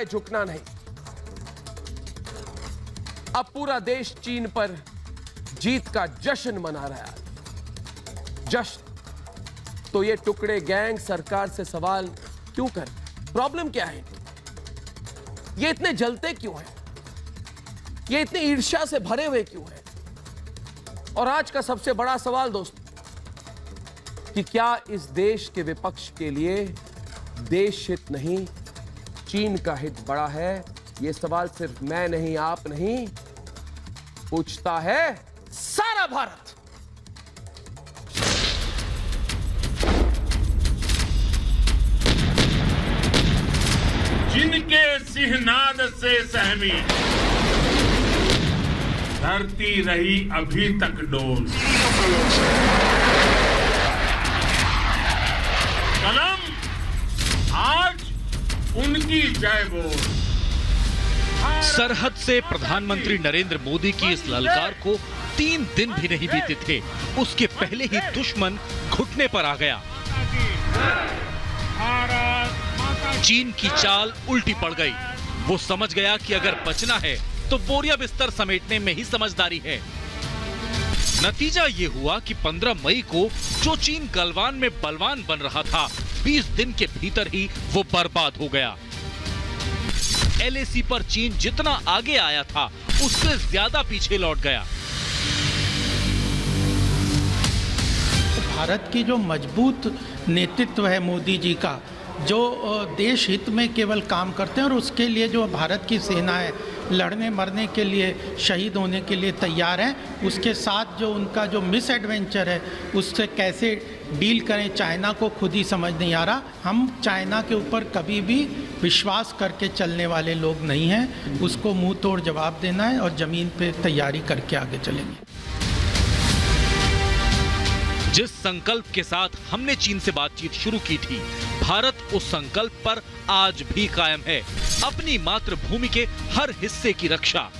झुकना नहीं। अब पूरा देश चीन पर जीत का जश्न मना रहा है। जश्न। तो ये टुकड़े गैंग सरकार से सवाल क्यों कर? प्रॉब्लम क्या है? ये इतने जलते क्यों हैं? ये इतनी ईर्ष्या से भरे हुए क्यों हैं? और आज का सबसे बड़ा सवाल दोस्तों कि क्या इस देश के विपक्ष के लिए देश हित नहीं, चीन का हित बड़ा है? यह सवाल सिर्फ मैं नहीं, आप नहीं, पूछता है सारा भारत। जिनके सिंहनाद से सहमी धरती रही अभी तक डोल, कलम आज उनकी जय बोल। सरहद से प्रधानमंत्री नरेंद्र मोदी की इस ललकार को 3 दिन भी नहीं बीते थे, उसके पहले ही दुश्मन घुटने पर आ गया। चीन की चाल उल्टी पड़ गई। वो समझ गया कि अगर बचना है तो बोरिया बिस्तर समेटने में ही समझदारी है। नतीजा ये हुआ कि 15 मई को जो चीन गलवान में बलवान बन रहा था, 20 दिन के भीतर ही वो बर्बाद हो गया। LAC पर चीन जितना आगे आया था, उससे ज्यादा पीछे लौट गया। भारत की जो मजबूत नेतृत्व है मोदी जी का, जो देश हित में केवल काम करते हैं और उसके लिए जो भारत की सेना है लड़ने मरने के लिए, शहीद होने के लिए तैयार हैं, उसके साथ जो उनका जो मिस एडवेंचर है उससे कैसे डील करें, चाइना को खुद ही समझ नहीं आ रहा। हम चाइना के ऊपर कभी भी विश्वास करके चलने वाले लोग नहीं हैं, उसको मुंह तोड़ जवाब देना है और ज़मीन पे तैयारी करके आगे चलेंगे। जिस संकल्प के साथ हमने चीन से बातचीत शुरू की थी, भारत उस संकल्प पर आज भी कायम है, अपनी मातृभूमि के हर हिस्से की रक्षा।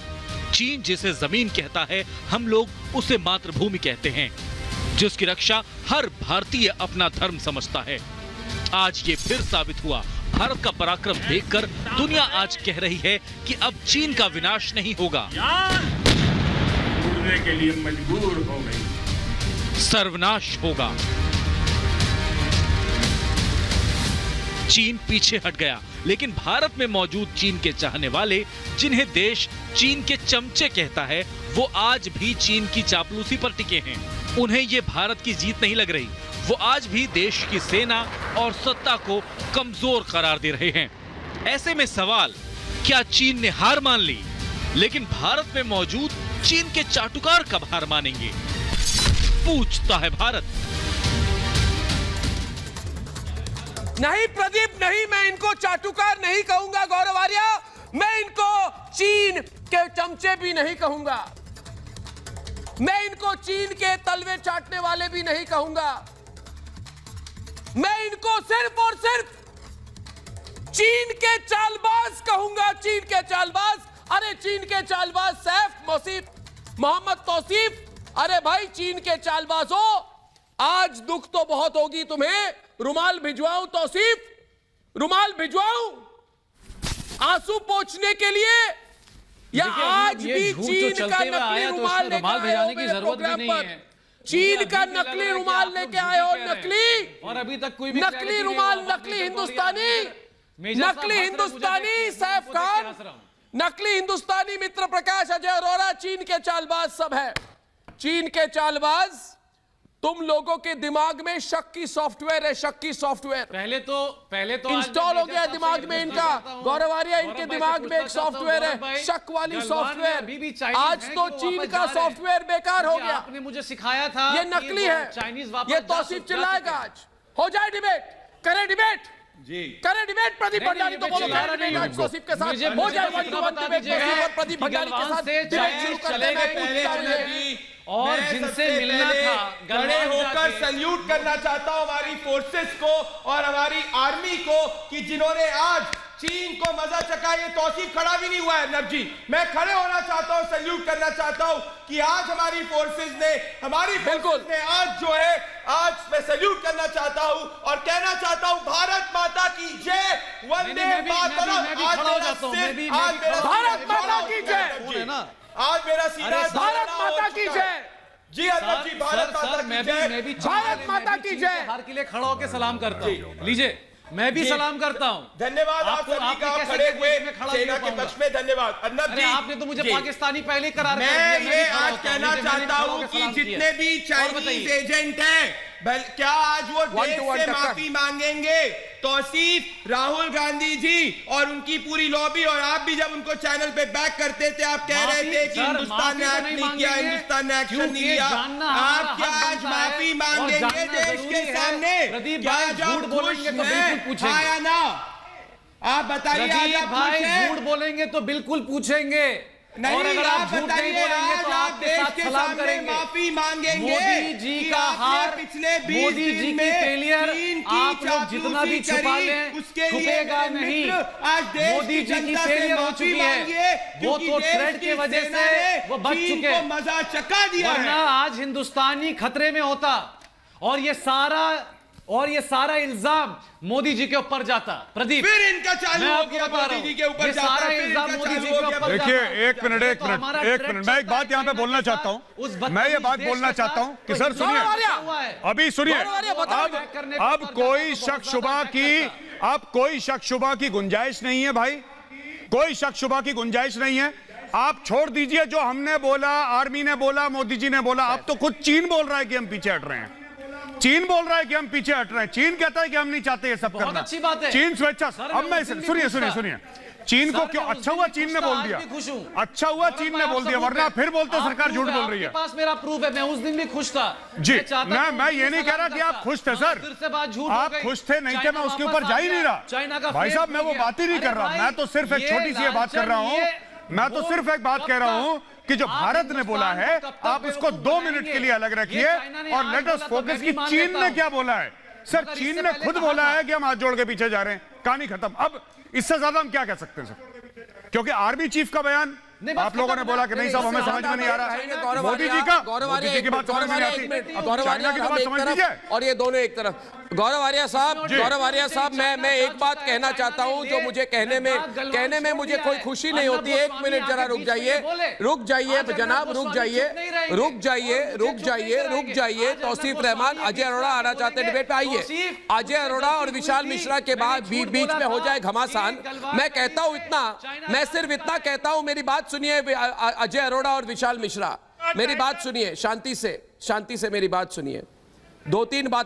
चीन जिसे जमीन कहता है, हम लोग उसे मातृभूमि कहते हैं, जिसकी रक्षा हर भारतीय अपना धर्म समझता है। आज ये फिर साबित हुआ। भारत का पराक्रम देखकर दुनिया आज कह रही है कि अब चीन का विनाश नहीं होगा, उड़ने के लिए मजबूर हो गई, सर्वनाश होगा। चीन पीछे हट गया, लेकिन भारत में मौजूद चीन के चाहने वाले, जिन्हें देश चीन के चमचे कहता है, वो आज भी चीन की चापलूसी पर टिके हैं। उन्हें ये भारत की जीत नहीं लग रही। वो आज भी देश की सेना और सत्ता को कमजोर करार दे रहे हैं। ऐसे में सवाल, क्या चीन ने हार मान ली? लेकिन भारत में मौजूद चीन के चाटुकार कब हार मानेंगे? पूछता है भारत। नहीं प्रदीप, नहीं, मैं इनको चाटुकार नहीं कहूंगा गौरव आर्या, मैं इनको चीन के चमचे भी नहीं कहूंगा, मैं इनको चीन के तलवे चाटने वाले भी नहीं कहूंगा, मैं इनको सिर्फ और सिर्फ चीन के चालबाज कहूंगा। चीन के चालबाज, अरे चीन के चालबाज सैफ मोहम्मद तौसीफ, अरे भाई चीन के चालबाज हो, आज दुख तो बहुत होगी तुम्हें। रुमाल भिजवाऊं तौसीफ, रुमाल भिजवाऊं आंसू पोंछने के लिए, या आज भी चीन का नकली रुमाल लेके आए हो मेरे प्रोग्राम पर? चीन का नकली रुमाल लेके आए हो, नकली, और अभी तक कोई भी नकली रुमाल, नकली हिंदुस्तानी सैफ खान, नकली हिंदुस्तानी मित्र प्रकाश, अजय अरोरा, चीन के चालबाज सब है। चीन के चालबाज, तुम लोगों के दिमाग में शक की सॉफ्टवेयर है, शक की सॉफ्टवेयर पहले तो इंस्टॉल हो गया दिमाग में इनका। गौरव आर्या, इनके दिमाग में एक सॉफ्टवेयर है, शक वाली सॉफ्टवेयर। आज तो चीन का सॉफ्टवेयर बेकार हो गया। आपने मुझे सिखाया था ये नकली है, ये तौसीफ चिल्लाएगा। आज हो जाए डिबेट, करे डिबेट जी, करे डिबेट। प्रदीप भंडारी तो बोलो आज तौसीफ के साथ हो जाए 1-to-1 डिबेट, प्रदीप भंडारी के साथ डिबेट शुरू कर और जिनसे मिलना था, खड़े होकर सल्यूट करना चाहता हूं हमारी फोर्सेस को और हमारी आर्मी को कि जिन्होंने आज चीन को मजा चखा, ये तौसीफ खड़ा भी नहीं हुआ है नबजी। मैं खड़े होना चाहता हूं, सैल्यूट करना चाहता हूं कि आज हमारी फोर्सेस ने आज जो है, आज मैं सैल्यूट करना चाहता हूं और कहना चाहता हूं भारत माता की जय, वंदे मातरम। भारत माता की जय, आज मेरा सीना भारत माता की जय। जी अदब जी, भारत माता की जय, भारत माता की जय। हार के लिए खड़ा होकर सलाम करता हूँ। लीजिए, मैं भी सलाम करता हूँ। धन्यवाद आप सभी का खड़े हुए सेना के पक्ष में, धन्यवाद। अर्नब जी, आपने तो मुझे पाकिस्तानी पहले करार कर मैं दिया, ये आज कहना चाहता हूँ कि जितने भी चाइनीज एजेंट हैं, क्या आज वो देश से माफी मांगेंगे? तौसीफ, राहुल गांधी जी और उनकी पूरी लॉबी, और आप भी जब उनको चैनल पे बैक करते थे, आप कह रहे थे कि हिंदुस्तान ने एक्ट नहीं किया, हिंदुस्तान ने एक्शन नहीं लिया। आप क्या आज माफी मांगेंगे देश के सामने? क्या झूठ बोलेंगे तो बिल्कुल पूछेंगे या ना? आप बताइए। आज आप भाई झूठ बोलेंगे तो बिल्कुल पूछेंगे। नहीं, और अगर आप झूठ नहीं बोलेंगे तो आप आपके देश साथ के सलाम सामने करेंगे। माफी मांगेंगे। मोदी जी का हार, पिछले 20 मोदी जी की फेलियर, आप लोग जितना भी छुपा लें छुपेगा नहीं। आज देश मोदी जी की फेलियर हो चुकी है, वो तो थ्रेड की वजह से वो बच चुके हैं। मजा चखा दिया, वरना आज हिंदुस्तानी खतरे में होता और ये सारा इल्जाम मोदी जी के ऊपर जाता। प्रदीप, फिर इनका चालू हो गया मोदी जी के ऊपर जाता, सारा इल्जाम मोदी जी के ऊपर। देखिए, एक मिनट मैं एक बात यहाँ पे बोलना चाहता हूँ। मैं ये बात बोलना चाहता हूँ कि सर सुनिए, अभी सुनिए, अब कोई शक शुबा की गुंजाइश नहीं है भाई, कोई शक शुबा की गुंजाइश नहीं है। आप छोड़ दीजिए जो हमने बोला, आर्मी ने बोला, मोदी जी ने बोला, अब तो खुद चीन बोल रहा है कि हम पीछे हट रहे हैं। चीन बोल रहा है कि हम पीछे हट रहे हैं। चीन कहता है कि हम नहीं चाहते ये सब करना। अच्छी बात है। चीन स्वेच्छा। अब मैं सुनिए, चीन को क्यों अच्छा हुआ चीन ने बोल दिया, अच्छा हुआ चीन ने बोल दिया, वरना फिर बोलते सरकार झूठ बोल रही है। पास मेरा प्रूफ है, मैं उस दिन भी खुश था जी। मैं ये नहीं कह रहा कि आप खुश थे सर, आप खुश थे नहीं थे, मैं उसके ऊपर जा ही नहीं रहा भाई साहब, मैं वो बात ही नहीं कर रहा। मैं तो सिर्फ एक छोटी सी बात कर रहा हूँ, मैं तो सिर्फ एक बात कह रहा हूँ कि जो भारत ने बोला है आप उसको 2 मिनट के लिए अलग रखिए और लेट अस फोकस कि चीन ने क्या बोला है। सर, चीन ने खुद बोला है कि हम हाथ जोड़ के पीछे जा रहे हैं, कहानी खत्म। अब इससे ज्यादा हम क्या कह सकते हैं सर, क्योंकि आर्मी चीफ का बयान आप लोगों ने बोला कि नहीं साहब हमें समझ में नहीं आ रहा। मोदी जी की बात समझ में नहीं आती, चाइना की बात समझ लीजिए। और ये दोनों एक तरफ। गौरव आर्या साहब, मैं एक बात कहना चाहता हूं जो मुझे कहने में मुझे कोई खुशी नहीं होती। 1 मिनट जरा रुक जाइए जनाब, रुक जाइए। तौसीफ रहमान, अजय अरोड़ा आना चाहते हैं डिबेट पे, आइए। अजय अरोड़ा और विशाल मिश्रा के बाद बीच में हो जाए घमासान। मैं कहता हूं इतना, मैं सिर्फ इतना कहता हूं, मेरी बात सुनिए अजय अरोड़ा और विशाल मिश्रा, मेरी बात सुनिए शांति से मेरी बात सुनिए। 2-3 बात